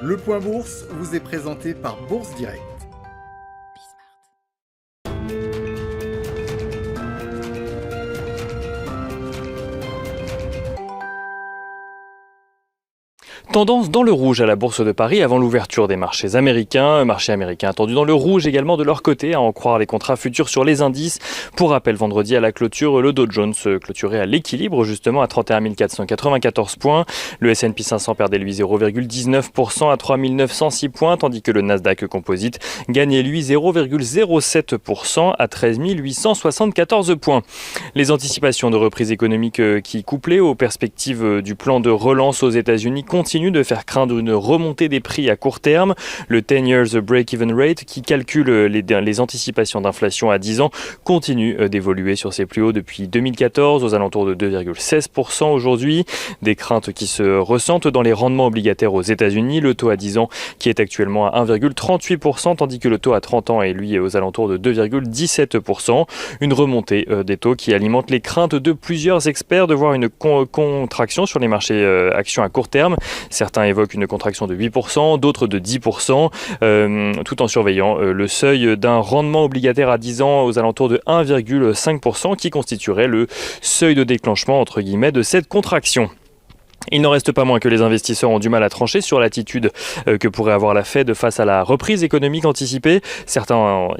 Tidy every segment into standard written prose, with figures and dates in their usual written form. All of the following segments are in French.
Le Point Bourse vous est présenté par Bourse Direct. Tendance dans le rouge à la Bourse de Paris avant l'ouverture des marchés américains. Marché américain attendu dans le rouge également de leur côté, à en croire les contrats futurs sur les indices. Pour rappel, vendredi à la clôture, le Dow Jones clôturait à l'équilibre justement à 31 494 points. Le S&P 500 perdait lui 0,19% à 3 906 points, tandis que le Nasdaq Composite gagnait lui 0,07% à 13 874 points. Les anticipations de reprise économique qui, couplées aux perspectives du plan de relance aux États-Unis, continuent de faire craindre une remontée des prix à court terme. Le 10 years break-even rate, qui calcule les anticipations d'inflation à 10 ans, continue d'évoluer sur ses plus hauts depuis 2014, aux alentours de 2,16% aujourd'hui. Des craintes qui se ressentent dans les rendements obligataires aux États-Unis. Le taux à 10 ans qui est actuellement à 1,38%, tandis que le taux à 30 ans est lui aux alentours de 2,17%. Une remontée des taux qui alimente les craintes de plusieurs experts de voir une contraction sur les marchés actions à court terme. Certains évoquent une contraction de 8%, d'autres de 10%, tout en surveillant le seuil d'un rendement obligataire à 10 ans aux alentours de 1,5% qui constituerait le seuil de déclenchement entre guillemets de cette contraction. Il n'en reste pas moins que les investisseurs ont du mal à trancher sur l'attitude que pourrait avoir la Fed face à la reprise économique anticipée. Certains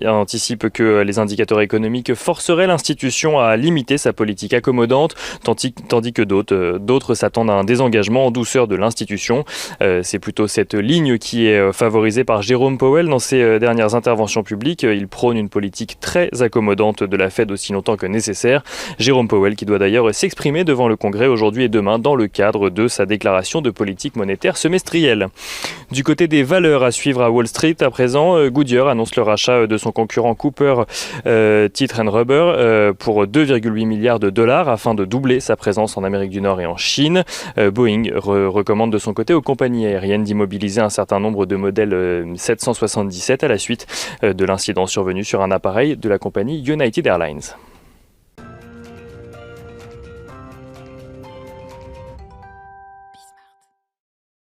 anticipent que les indicateurs économiques forceraient l'institution à limiter sa politique accommodante, tandis que d'autres s'attendent à un désengagement en douceur de l'institution. C'est plutôt cette ligne qui est favorisée par Jérôme Powell dans ses dernières interventions publiques. Il prône une politique très accommodante de la Fed aussi longtemps que nécessaire. Jérôme Powell qui doit d'ailleurs s'exprimer devant le Congrès aujourd'hui et demain dans le cadre de sa déclaration de politique monétaire semestrielle. Du côté des valeurs à suivre à Wall Street, à présent, Goodyear annonce le rachat de son concurrent Cooper Teeth & Rubber pour 2,8 milliards de dollars afin de doubler sa présence en Amérique du Nord et en Chine. Boeing recommande de son côté aux compagnies aériennes d'immobiliser un certain nombre de modèles 777 à la suite de l'incident survenu sur un appareil de la compagnie United Airlines.